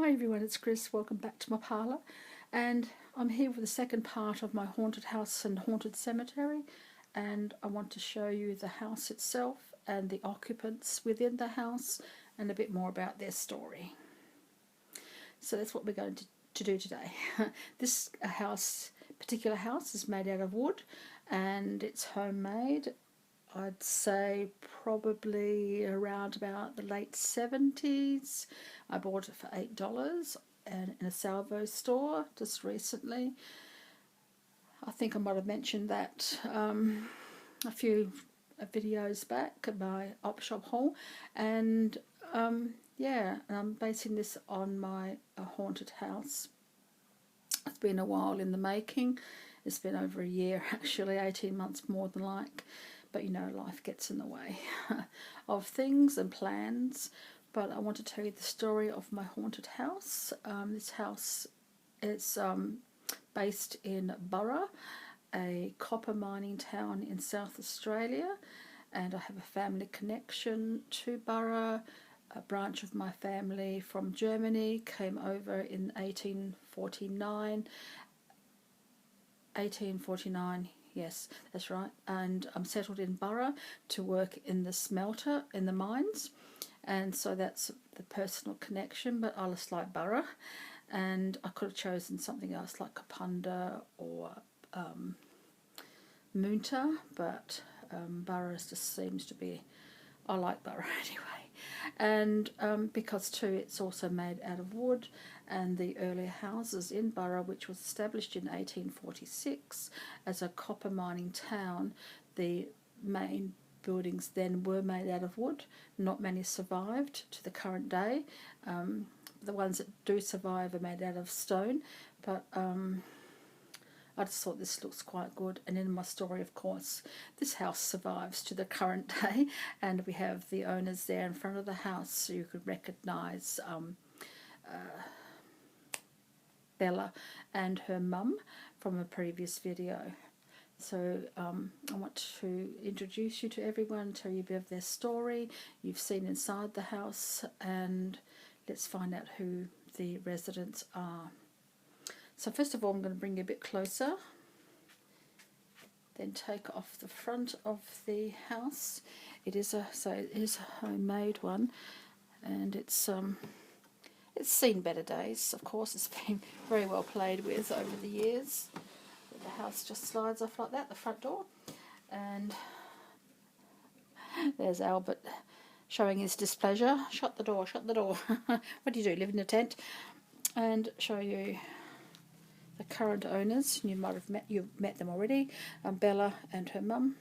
Hi everyone, it's Chris. Welcome back to my parlour, and I'm here with the second part of my haunted house and haunted cemetery, and I want to show you the house itself and the occupants within the house and a bit more about their story. So that's what we're going to do today. This particular house is made out of wood and it's homemade. I'd say probably around about the late 70s. I bought it for $8 and in a salvo store just recently. I think I might have mentioned that a few videos back at my op shop haul, and yeah, I'm basing this on my haunted house. It's been a while in the making. It's been over a year actually, 18 months more than like. But you know, life gets in the way of things and plans. But I want to tell you the story of my haunted house. This house is based in Burra, a copper mining town in South Australia, and I have a family connection to Burra. A branch of my family from Germany came over in 1849. Yes, that's right. And I'm settled in Burra to work in the smelter, in the mines. And so that's the personal connection, but I just like Burra. And I could have chosen something else like Kapunda or Moonta, but Burra just seems to be, I like Burra anyway. And because too it's also made out of wood, and the earlier houses in Burra, which was established in 1846 as a copper mining town, the main buildings then were made out of wood. Not many survived to the current day. The ones that do survive are made out of stone, but I just thought this looks quite good. And in my story, of course, this house survives to the current day, and we have the owners there in front of the house, so you could recognise Bella and her mum from a previous video. So I want to introduce you to everyone, tell you a bit of their story you've seen inside the house, and let's find out who the residents are. So first of all, I'm going to bring you a bit closer, then take off the front of the house. It is a homemade one, and it's seen better days. Of course, it's been very well played with over the years. The house just slides off like that, the front door, and there's Albert showing his displeasure. Shut the door, shut the door. What do you do, live in a tent? And show you the current owners. You've met them already. Bella and her mum.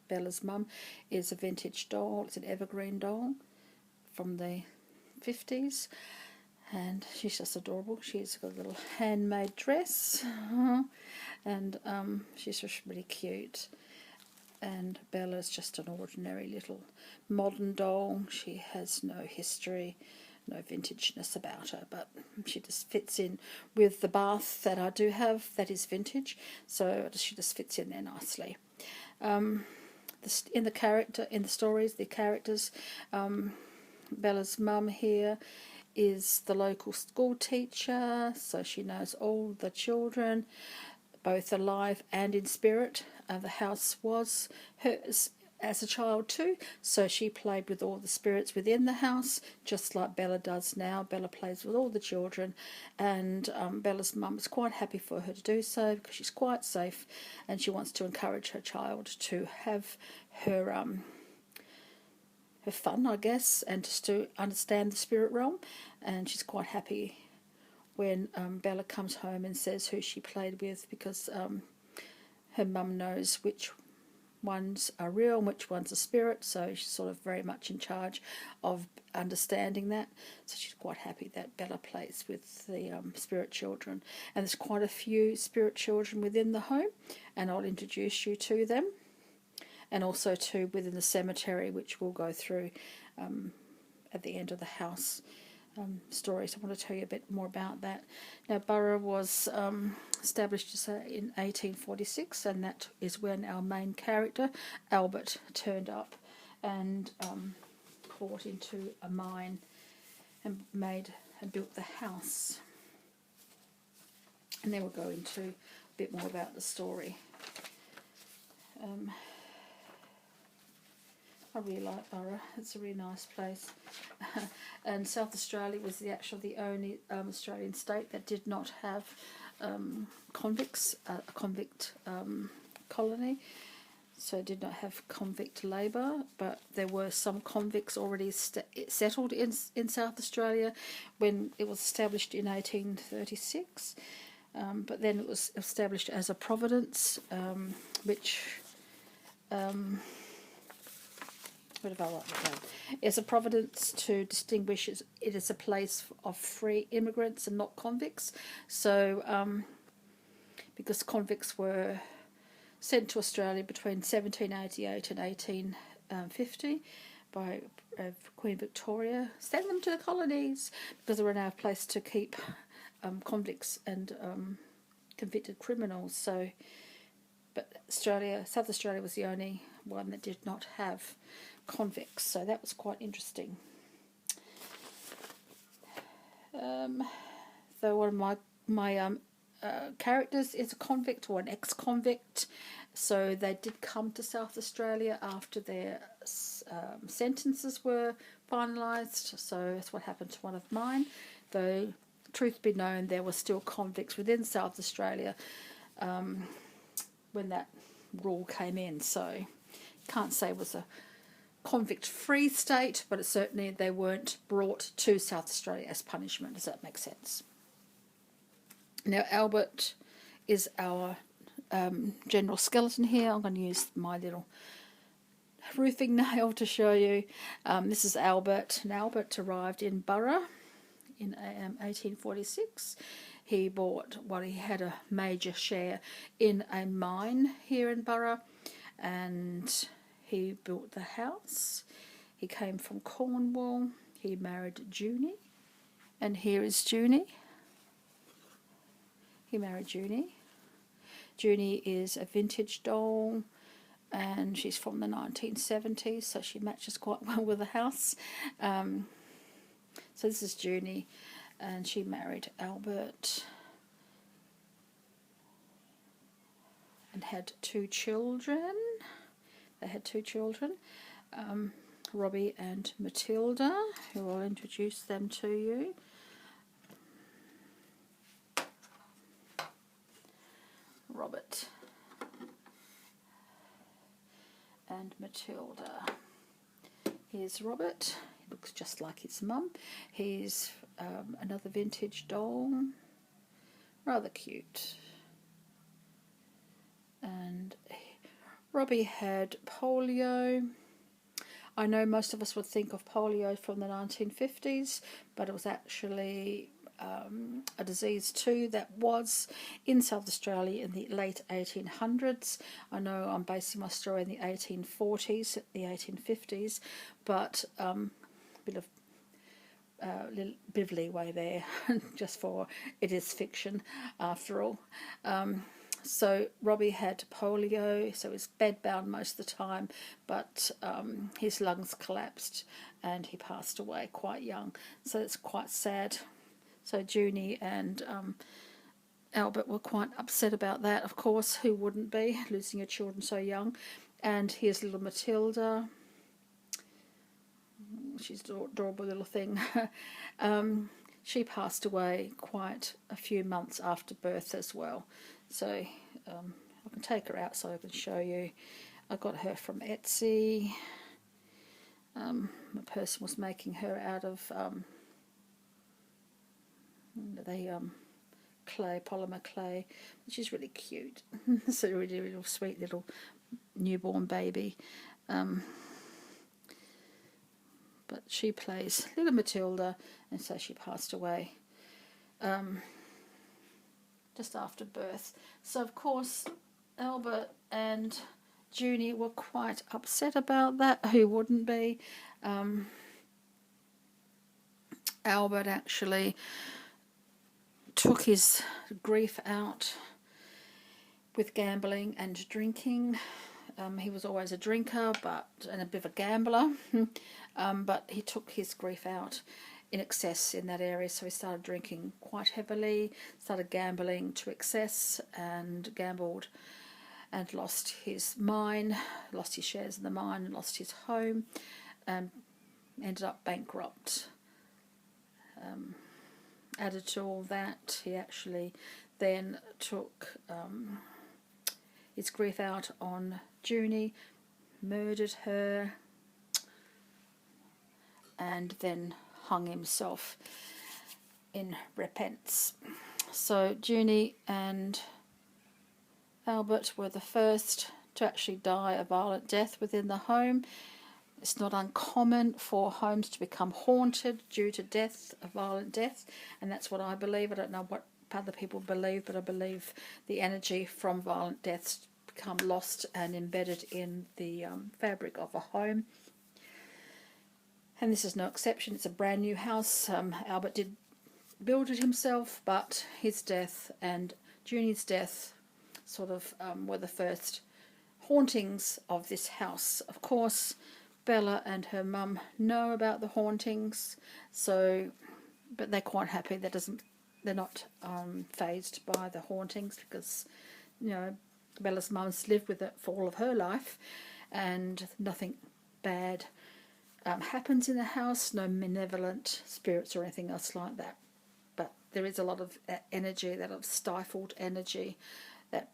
Bella's mum, is a vintage doll. It's an evergreen doll from the 50s, and she's just adorable. She's got a little handmade dress, and she's just really cute. And Bella's just an ordinary little modern doll. She has no history, no vintageness about her, but she just fits in with the bath that I do have that is vintage, so she just fits in there nicely. In the stories, the characters, Bella's mum here is the local school teacher, so she knows all the children, both alive and in spirit. The house was hers as a child too, so she played with all the spirits within the house, just like Bella does now. Bella plays with all the children, and Bella's mum is quite happy for her to do so because she's quite safe, and she wants to encourage her child to have her fun, I guess, and just to understand the spirit realm. And she's quite happy when Bella comes home and says who she played with, because her mum knows which ones are real and which ones are spirit, so she's sort of very much in charge of understanding that. So she's quite happy that Bella plays with the spirit children, and there's quite a few spirit children within the home, and I'll introduce you to them, and also to within the cemetery, which we'll go through at the end of the house story. So I want to tell you a bit more about that. Now, Burra was established in 1846, and that is when our main character, Albert, turned up and bought into a mine and built the house. And then we'll go into a bit more about the story. I really like Burra. It's a really nice place. And South Australia was the only Australian state that did not have convicts, a convict colony. So it did not have convict labour, but there were some convicts already settled in South Australia when it was established in 1836. But then it was established as a province, which... what have I written down? It's a province to distinguish it as a place of free immigrants and not convicts. So, because convicts were sent to Australia between 1788 and 1850 by Queen Victoria, send them to the colonies because they were now a place to keep convicts and convicted criminals. So, but South Australia was the only one that did not have convicts, so that was quite interesting. So one of my characters is a convict or an ex-convict, so they did come to South Australia after their sentences were finalised, so that's what happened to one of mine, though truth be known there were still convicts within South Australia when that rule came in, so can't say it was a convict-free state, but certainly they weren't brought to South Australia as punishment. Does that make sense? Now, Albert is our general skeleton here. I'm going to use my little roofing nail to show you. This is Albert, and Albert arrived in Burra in 1846. He had a major share in a mine here in Burra, and he built the house. He came from Cornwall. He married Junie, and here is Junie. He married Junie. Junie is a vintage doll, and she's from the 1970s, so she matches quite well with the house. So this is Junie, and she married Albert and had two children. They had two children, Robbie and Matilda, who I'll introduce them to you. Robert and Matilda. Here's Robert. He looks just like his mum. He's another vintage doll, rather cute. And Robbie had polio. I know most of us would think of polio from the 1950s, but it was actually a disease too that was in South Australia in the late 1800s. I know I'm basing my story in the 1840s, the 1850s, but little bit of leeway there, just for it is fiction after all. So Robbie had polio, so he was bedbound most of the time, but his lungs collapsed and he passed away quite young. So it's quite sad. So Junie and Albert were quite upset about that, of course. Who wouldn't be, losing your children so young? And here's little Matilda. She's an adorable little thing. She passed away quite a few months after birth as well. So I can take her out so I can show you. I got her from Etsy. A person was making her out of clay, polymer clay, which is really cute. It's a really, really sweet little newborn baby. But she plays little Matilda, and so she passed away just after birth. So of course Albert and Junie were quite upset about that. Who wouldn't be? Albert actually took his grief out with gambling and drinking. He was always a drinker and a bit of a gambler, but he took his grief out in excess in that area, so he started drinking quite heavily, started gambling to excess, and gambled and lost his mine, lost his shares in the mine, and lost his home, and ended up bankrupt. Added to all that, he actually then took his grief out on Junie, murdered her, and then hung himself in repentance. So Junie and Albert were the first to actually die a violent death within the home. It's not uncommon for homes to become haunted due to death, a violent death, and that's what I believe. I don't know what other people believe, but I believe the energy from violent deaths become lost and embedded in the fabric of a home. And this is no exception. It's a brand new house. Albert did build it himself, but his death and Junie's death sort of were the first hauntings of this house. Of course, Bella and her mum know about the hauntings, so but they're quite happy. They're not phased by the hauntings, because Bella's mum's lived with it for all of her life, and nothing bad happens in the house. No malevolent spirits or anything else like that. But there is a lot of energy, that of stifled energy, that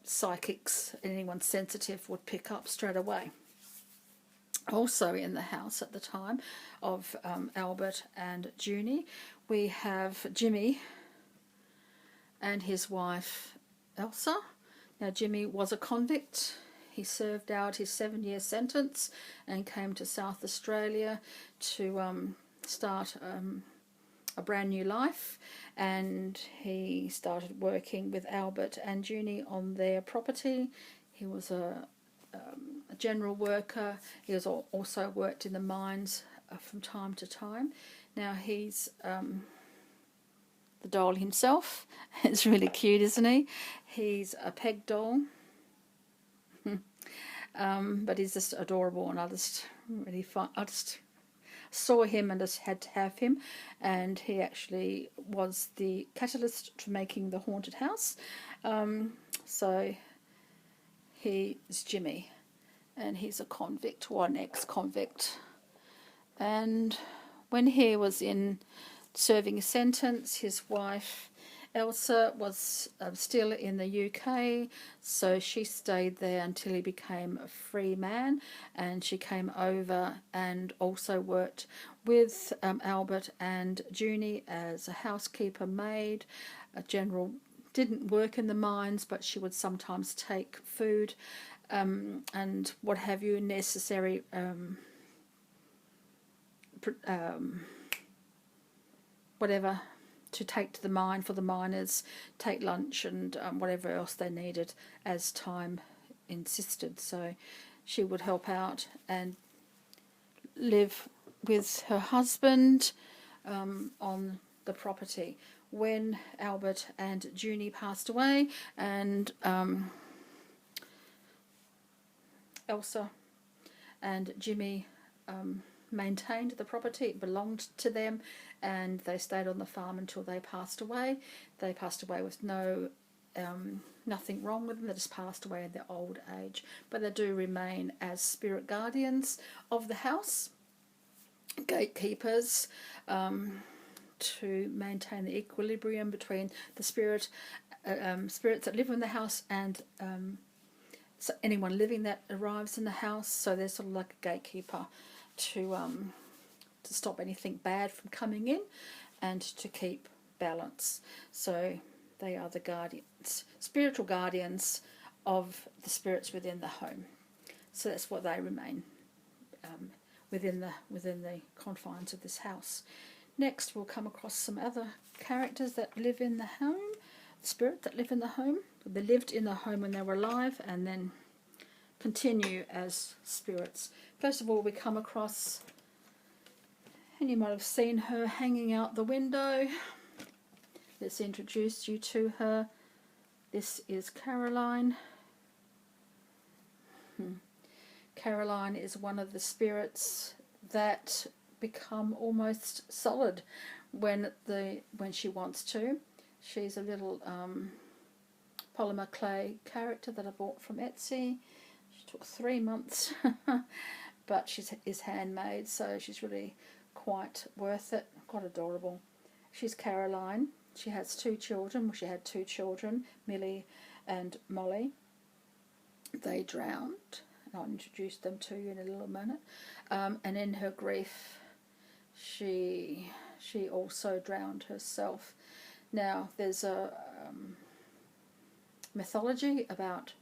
psychics, anyone sensitive, would pick up straight away. Also in the house at the time of Albert and Junie, we have Jimmy and his wife Elsa. Now Jimmy was a convict. He served out his 7-year sentence and came to South Australia to start a brand new life, and he started working with Albert and Junie on their property. He was a general worker. He was also worked in the mines from time to time. Now he's the doll himself. It's really cute, isn't he? He's a peg doll, but he's just adorable, and I just saw him and just had to have him, and he actually was the catalyst to making the haunted house. So he is Jimmy, and he's a convict, or an ex-convict. And when he was in serving a sentence, his wife Elsa was still in the UK, so she stayed there until he became a free man, and she came over and also worked with Albert and Junie as a housekeeper, maid, a general. Didn't work in the mines, but she would sometimes take food and what have you, necessary whatever to take to the mine for the miners, take lunch and whatever else they needed as time insisted. So she would help out and live with her husband on the property. When Albert and Junie passed away, and Elsa and Jimmy maintained the property, it belonged to them, and they stayed on the farm until they passed away. They passed away with nothing wrong with them. They just passed away in their old age, but they do remain as spirit guardians of the house, gatekeepers, to maintain the equilibrium between the spirits that live in the house and so anyone living that arrives in the house. So they're sort of like a gatekeeper to stop anything bad from coming in and to keep balance. So they are the guardians, spiritual guardians of the spirits within the home. So that's what they remain within the confines of this house. Next, we'll come across some other characters that live in the home, the spirits that live in the home. They lived in the home when they were alive and then continue as spirits. First of all, we come across, and you might have seen her hanging out the window. Let's introduce you to her. This is Caroline. Caroline is one of the spirits that become almost solid when she wants to. She's a little polymer clay character that I bought from Etsy. She took 3 months, but she is handmade, so she's really quite worth it, quite adorable. She's Caroline. She has 2 children. Well, she had 2 children, Millie and Molly. They drowned, and I'll introduce them to you in a little minute. And in her grief, she also drowned herself. Now, there's a mythology about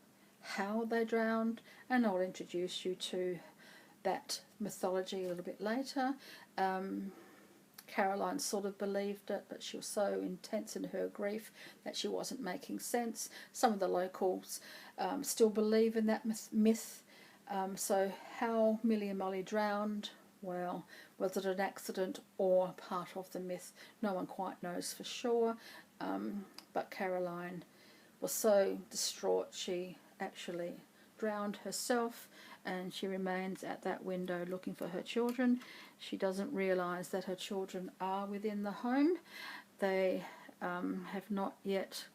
how they drowned, and I'll introduce you to that mythology a little bit later. Caroline sort of believed it, but she was so intense in her grief that she wasn't making sense. Some of the locals still believe in that myth. So how Millie and Molly drowned, well, was it an accident or part of the myth? No one quite knows for sure, but Caroline was so distraught she actually drowned herself, and she remains at that window looking for her children. She doesn't realise that her children are within the home. They have not yet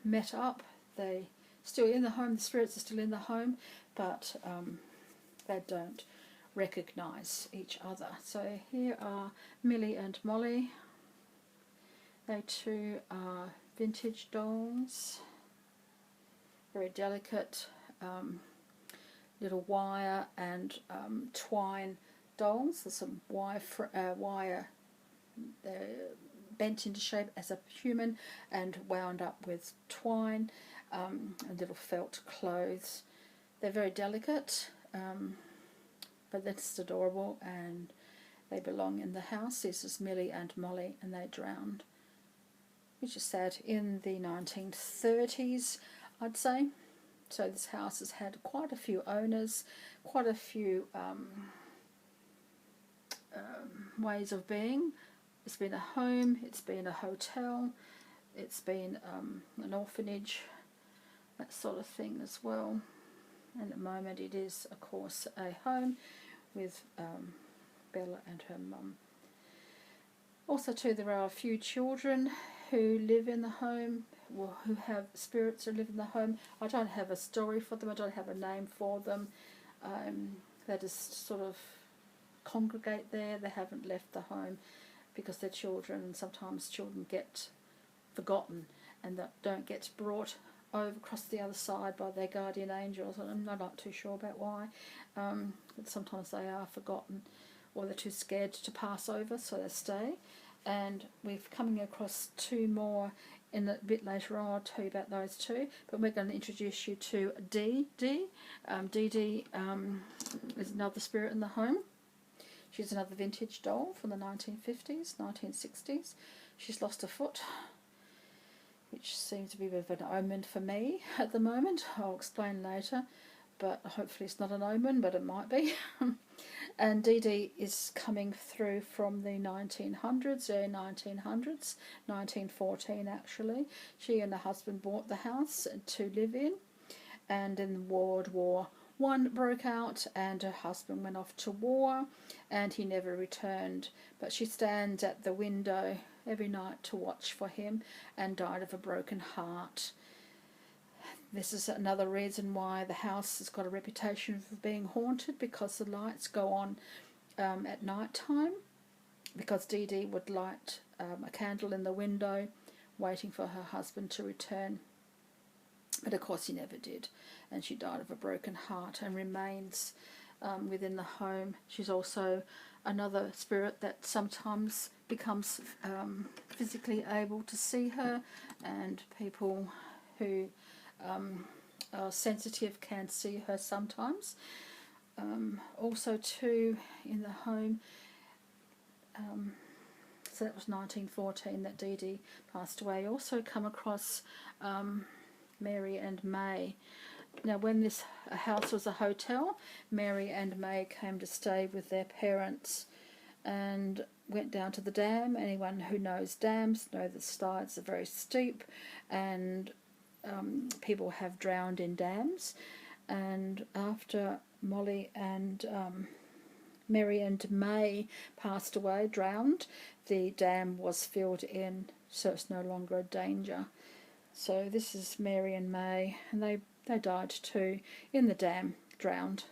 met up. They're still in the home, the spirits are still in the home, but they don't recognise each other. So here are Millie and Molly. They too are vintage dolls, very delicate little wire and twine dolls. There's some wire they're bent into shape as a human and wound up with twine, and little felt clothes. They're very delicate, but they're just adorable, and they belong in the house. This is Millie and Molly, and they drowned, which is sad, in the 1930s, I'd say. So this house has had quite a few owners, quite a few ways of being. It's been a home, it's been a hotel, it's been an orphanage, that sort of thing as well. And at the moment it is, of course, a home with Bella and her mum. Also too, there are a few children who live in the home, or who have spirits who live in the home. I don't have a story for them, I don't have a name for them. They just sort of congregate there. They haven't left the home because they're children, and sometimes children get forgotten and that don't get brought over across the other side by their guardian angels. I'm not too sure about why, but sometimes they are forgotten or they're too scared to pass over, so they stay. And we're coming across 2 more in a bit later on. I'll tell you about those 2, but we're going to introduce you to Dee Dee. Dee Dee is another spirit in the home. She's another vintage doll from the 1950s, 1960s. She's lost a foot, which seems to be a bit of an omen for me at the moment. I'll explain later, but hopefully it's not an omen, but it might be. And Dee Dee is coming through from the 1900s, early 1900s, 1914 actually. She and her husband bought the house to live in, and in World War I broke out and her husband went off to war and he never returned. But she stands at the window every night to watch for him and died of a broken heart. This is another reason why the house has got a reputation for being haunted, because the lights go on at night time, because Dee Dee would light a candle in the window waiting for her husband to return. But of course he never did, and she died of a broken heart and remains within the home. She's also another spirit that sometimes becomes physically able to see her, and people who are sensitive can see her sometimes. Also too, in the home, so that was 1914 that Dee Dee passed away. Also come across Mary and May. Now when this house was a hotel, Mary and May came to stay with their parents and went down to the dam. Anyone who knows dams know the sides are very steep, and people have drowned in dams. And after Molly and Mary and May passed away, drowned. The dam was filled in, so it's no longer a danger. So this is Mary and May, and they died too in the dam, drowned.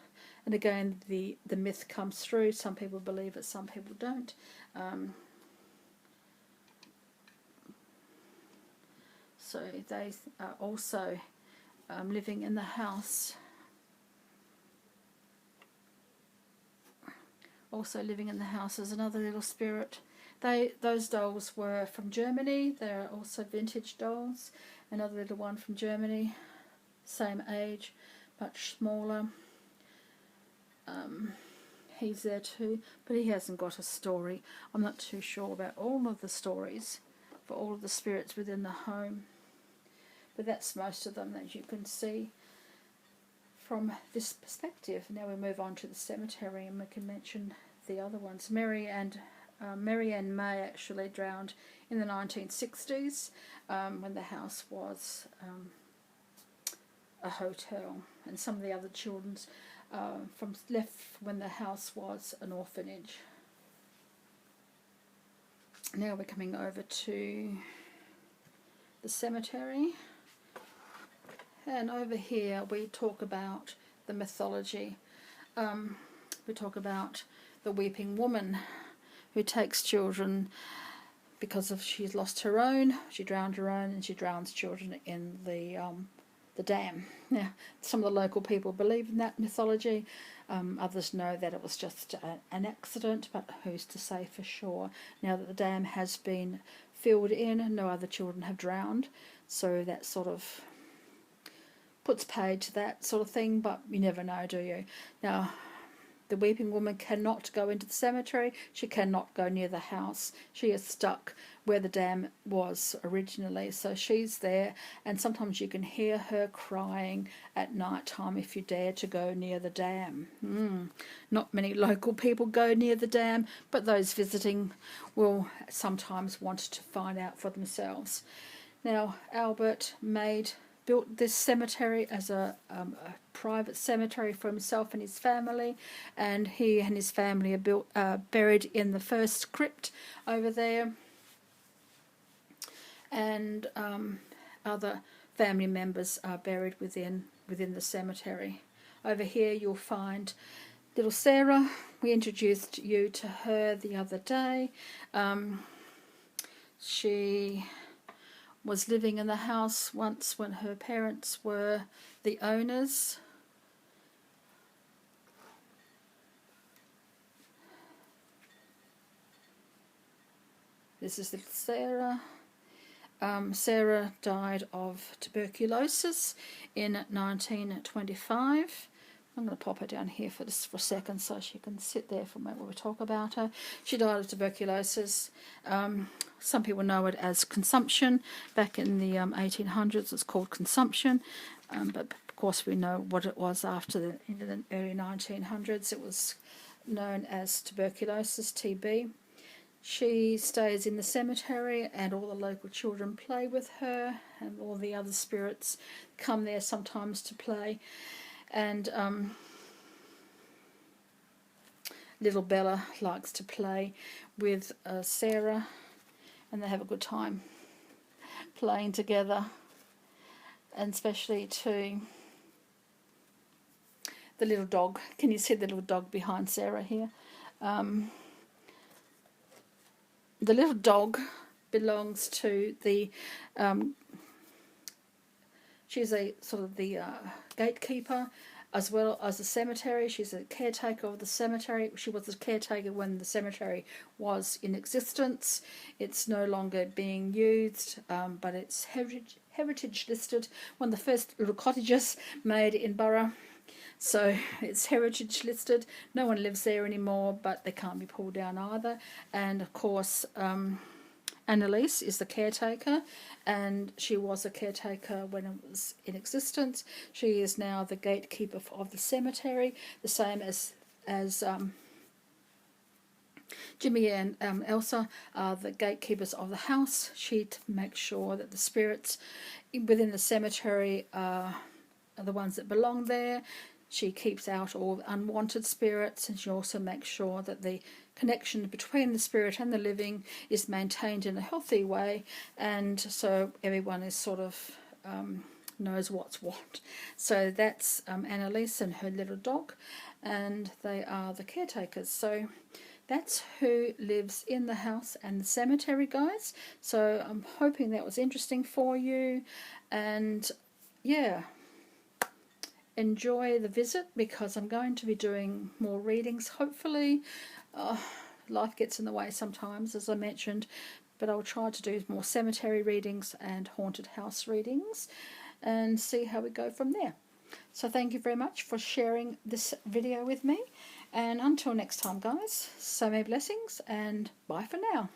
And again, the myth comes through. Some people believe it, some people don't. So they are also living in the house. Also living in the house is another little spirit. Those dolls were from Germany. They're also vintage dolls. Another little one from Germany, same age, much smaller. He's there too, but he hasn't got a story. I'm not too sure about all of the stories for all of the spirits within the home, but that's most of them that you can see from this perspective. Now we move on to the cemetery, and we can mention the other ones. Mary and May actually drowned in the 1960s when the house was a hotel, and some of the other children's from left when the house was an orphanage. Now we're coming over to the cemetery, and over here we talk about the mythology. We talk about the weeping woman who takes children because of she's lost her own, she drowned her own, and she drowns children in the dam. Now, some of the local people believe in that mythology. Others know that it was just an accident, but who's to say for sure? Now that the dam has been filled in, no other children have drowned, so that sort of puts paid to that sort of thing, but you never know, do you? Now, the weeping woman cannot go into the cemetery. She cannot go near the house. She is stuck where the dam was originally. So she's there, and sometimes you can hear her crying at night time if you dare to go near the dam. Not many local people go near the dam, but those visiting will sometimes want to find out for themselves. Now, Albert built this cemetery as a private cemetery for himself and his family, and he and his family are buried in the first crypt over there, and other family members are buried within the cemetery. Over here you'll find little Sarah. We introduced you to her the other day. She was living in the house once when her parents were the owners. This is little Sarah. Sarah died of tuberculosis in 1925. I'm going to pop her down here for a second so she can sit there for a moment while we talk about her. She died of tuberculosis. Some people know it as consumption. Back in the 1800s, it's called consumption, but of course we know what it was after in the early 1900s. It was known as tuberculosis, TB. She stays in the cemetery, and all the local children play with her, and all the other spirits come there sometimes to play. And little Bella likes to play with Sarah, and they have a good time playing together, and especially to the little dog. Can you see the little dog behind Sarah here? The little dog belongs to the she's a sort of the gatekeeper as well as the cemetery. She's a caretaker of the cemetery. She was a caretaker when the cemetery was in existence. It's no longer being used, but it's heritage listed. One of the first little cottages made in Burra. So it's heritage listed. No one lives there anymore, but they can't be pulled down either. And of course, Annalise is the caretaker, and she was a caretaker when it was in existence. She is now the gatekeeper of the cemetery, the same as Jimmy and Elsa are the gatekeepers of the house. She makes sure that the spirits within the cemetery are the ones that belong there. she keeps out all unwanted spirits, and she also makes sure that the connection between the spirit and the living is maintained in a healthy way, and so everyone is sort of knows what's what. So that's Annalise and her little dog, and they are the caretakers. So that's who lives in the house and the cemetery, guys. So I'm hoping that was interesting for you, and yeah, enjoy the visit, because I'm going to be doing more readings, hopefully. Life gets in the way sometimes, as I mentioned, but I'll try to do more cemetery readings and haunted house readings and see how we go from there. So thank you very much for sharing this video with me, and until next time, guys, so many blessings and bye for now.